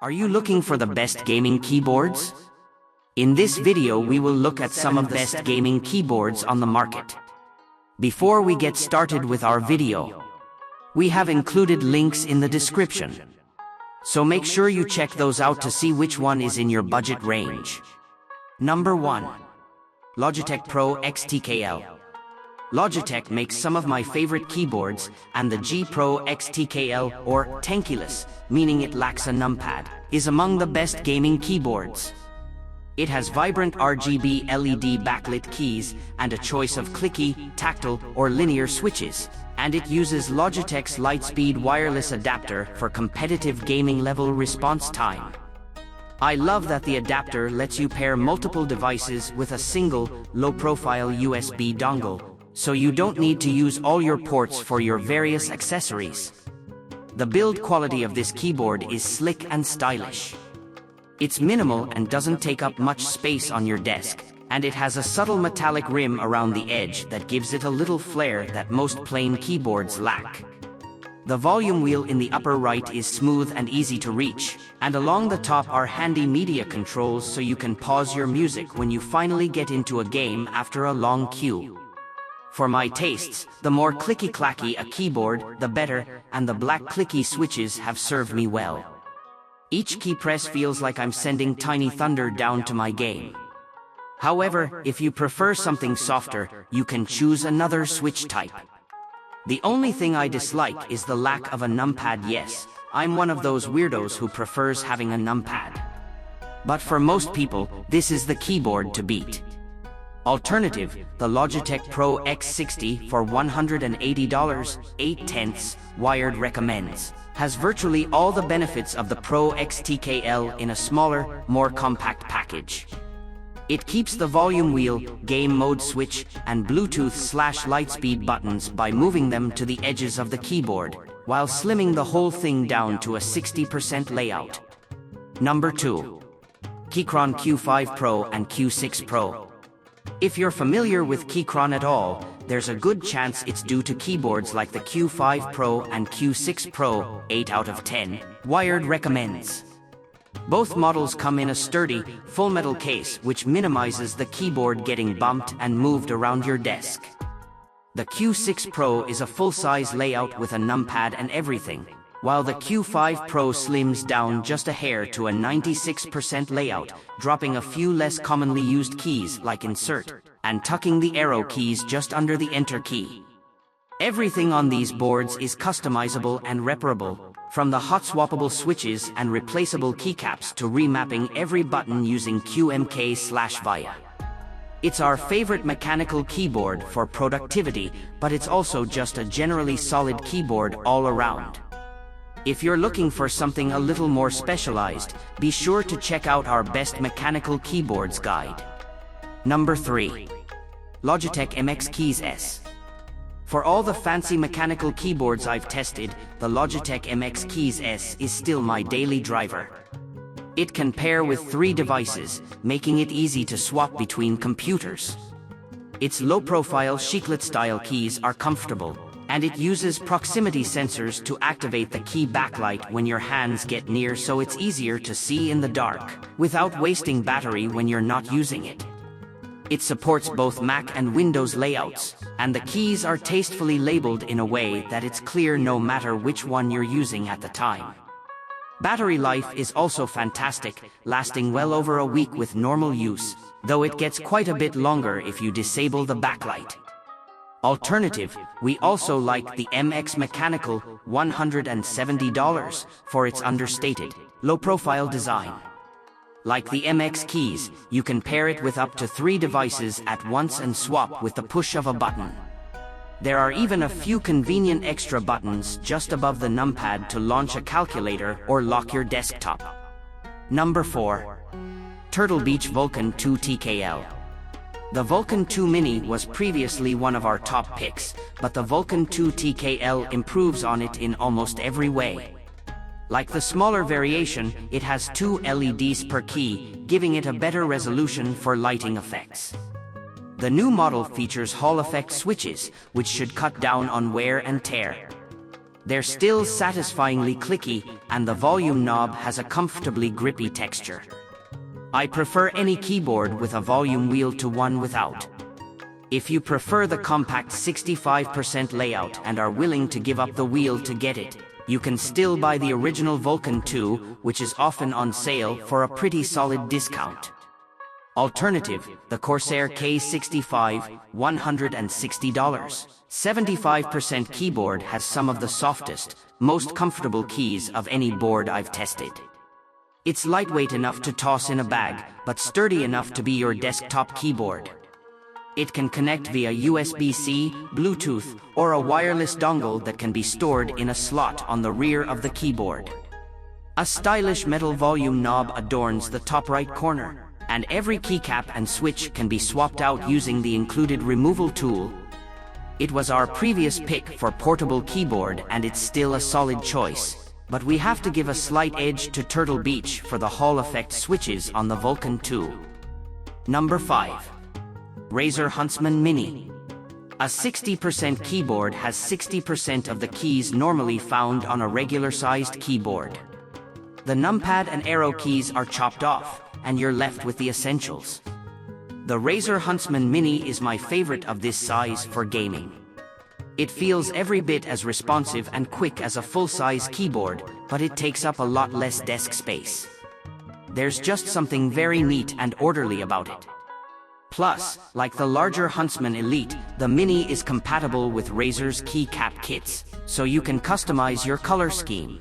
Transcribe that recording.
Are you looking for the best gaming keyboards? In this video we will look at some of the best gaming keyboards on the market. Before we get started with our video, we have included links in the description. So make sure you check those out to see which one is in your budget range. Number 1. Logitech Pro X TKL. Logitech makes some of my favorite keyboards, and the G Pro X TKL, or tankless, meaning it lacks a numpad, is among the best gaming keyboards. It has vibrant RGB LED backlit keys and a choice of clicky, tactile, or linear switches, and it uses Logitech's Lightspeed wireless adapter for competitive gaming level response time. I love that the adapter lets you pair multiple devices with a single, low-profile USB dongle, so you don't need to use all your ports for your various accessories. The build quality of this keyboard is slick and stylish. It's minimal and doesn't take up much space on your desk, and it has a subtle metallic rim around the edge that gives it a little flair that most plain keyboards lack. The volume wheel in the upper right is smooth and easy to reach, and along the top are handy media controls so you can pause your music when you finally get into a game after a long queue. For my tastes, the more clicky-clacky a keyboard, the better, and the black clicky switches have served me well. Each key press feels like I'm sending tiny thunder down to my game. However, if you prefer something softer, you can choose another switch type. The only thing I dislike is the lack of a numpad. Yes, I'm one of those weirdos who prefers having a numpad. But for most people, this is the keyboard to beat. Alternative, the Logitech Pro X60 for $180.08 Wired recommends, has virtually all the benefits of the Pro X TKL in a smaller, more compact package. It keeps the volume wheel, game mode switch, and Bluetooth/Lightspeed buttons by moving them to the edges of the keyboard, while slimming the whole thing down to a 60% layout. Number 2. Keychron Q5 Pro and Q6 Pro. If you're familiar with Keychron at all, there's a good chance it's due to keyboards like the Q5 Pro and Q6 Pro. 8 out of 10 Wired recommends. Both models come in a sturdy, full metal case which minimizes the keyboard getting bumped and moved around your desk. The Q6 Pro is a full-size layout with a numpad and everything, while the Q5 Pro slims down just a hair to a 96% layout, dropping a few less commonly used keys like insert, and tucking the arrow keys just under the enter key. Everything on these boards is customizable and reparable, from the hot-swappable switches and replaceable keycaps to remapping every button using QMK/VIA. It's our favorite mechanical keyboard for productivity, but it's also just a generally solid keyboard all around. If you're looking for something a little more specialized, be sure to check out our best mechanical keyboards guide. Number 3. Logitech MX Keys S. For all the fancy mechanical keyboards I've tested, the Logitech MX Keys S is still my daily driver. It can pair with 3 devices, making it easy to swap between computers. Its low-profile chiclet-style keys are comfortable, and it uses proximity sensors to activate the key backlight when your hands get near, so it's easier to see in the dark, without wasting battery when you're not using it. It supports both Mac and Windows layouts, and the keys are tastefully labeled in a way that it's clear no matter which one you're using at the time. Battery life is also fantastic, lasting well over a week with normal use, though it gets quite a bit longer if you disable the backlight. Alternative, we also like the MX Mechanical $170 for its understated, low-profile design. Like the MX keys, you can pair it with up to 3 devices at once and swap with the push of a button. There are even a few convenient extra buttons just above the numpad to launch a calculator or lock your desktop. Number 4. Turtle Beach Vulcan 2 TKL. The Vulcan 2 Mini was previously one of our top picks, but the Vulcan 2 TKL improves on it in almost every way. Like the smaller variation, it has 2 LEDs per key, giving it a better resolution for lighting effects. The new model features Hall effect switches, which should cut down on wear and tear. They're still satisfyingly clicky, and the volume knob has a comfortably grippy texture. I prefer any keyboard with a volume wheel to one without. If you prefer the compact 65% layout and are willing to give up the wheel to get it, you can still buy the original Vulcan 2, which is often on sale for a pretty solid discount. Alternative, the Corsair K65, $160. 75% keyboard has some of the softest, most comfortable keys of any board I've tested. It's lightweight enough to toss in a bag, but sturdy enough to be your desktop keyboard. It can connect via USB-C, Bluetooth, or a wireless dongle that can be stored in a slot on the rear of the keyboard. A stylish metal volume knob adorns the top right corner, and every keycap and switch can be swapped out using the included removal tool. It was our previous pick for portable keyboard, and it's still a solid choice, but we have to give a slight edge to Turtle Beach for the Hall effect switches on the Vulcan 2. Number 5. Razer Huntsman Mini. A 60% keyboard has 60% of the keys normally found on a regular-sized keyboard. The numpad and arrow keys are chopped off, and you're left with the essentials. The Razer Huntsman Mini is my favorite of this size for gaming. It feels every bit as responsive and quick as a full-size keyboard, but it takes up a lot less desk space. There's just something very neat and orderly about it. Plus, like the larger Huntsman Elite, the Mini is compatible with Razer's keycap kits, so you can customize your color scheme.